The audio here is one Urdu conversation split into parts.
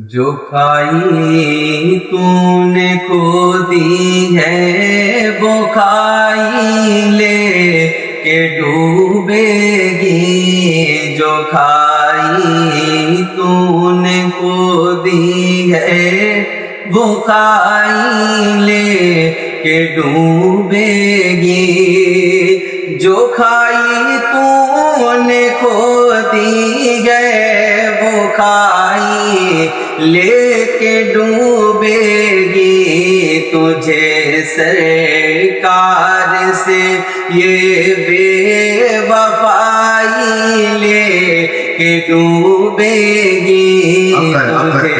جو کھائی تو نے کو دی ہے وہ کھائی لے کے ڈوبے گی، جو کھائی تو نے کو دی ہے وہ کھائی لے کے ڈوبے گی، جو کھائی تو نے کھو دی ہے وہ کھائی لے کے ڈوبے گی، تجھے سرکار سے یہ بے وفائی لے کے ڈوبے گی، تجھے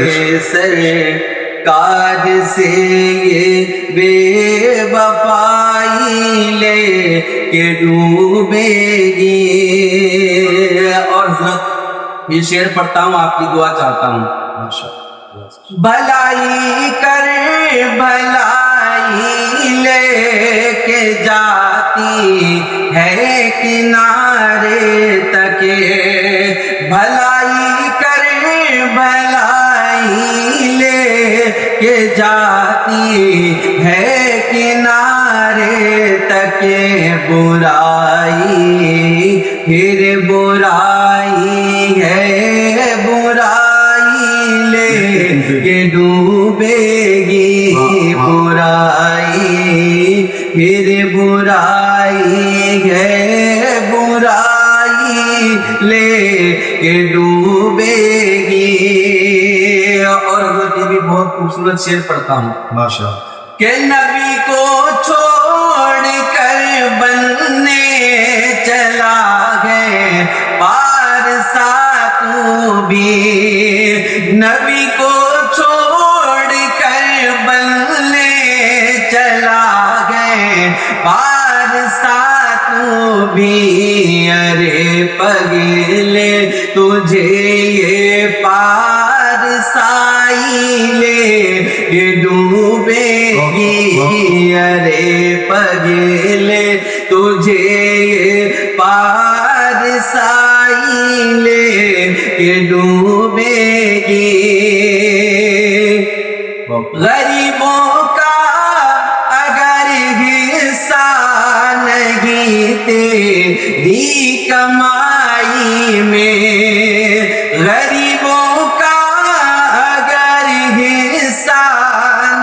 سرکار سے یہ بے وفائی لے کے ڈوبے گی۔ اور یہ شعر پڑھتا ہوں، آپ کی دعا چاہتا ہوں۔ بھلائی کر بھلائی لے کے جاتی ہے کنارے تک، بھلائی کر بھلائی لے کے جاتی ہے کنارے تک، برائی پھر برائی ہے برائی لے کے ڈوبے گی، برائی پھر برائی ہے برائی لے کے ڈوبے گی۔ اور حضرت یہ بھی بہت خوبصورت شعر پڑھتا ہوں، ماشاءاللہ، کہ نبی کو چھوڑ کر بننے چلا گئے پارسا تو بھی، نبی کو چھوڑ کر بننے چلا گئے پارسا تو بھی، ارے پگلے تجھے یہ پارسائی لے کے ڈوبے گی، ارے پگلے تجھے یہ پارسائی لے کے ڈوبے گی۔ غریبوں کا اگر حصہ نہیں تیری کمائی میں، غریبوں کا اگر حصہ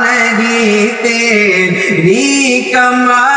نہیں تیری کمائی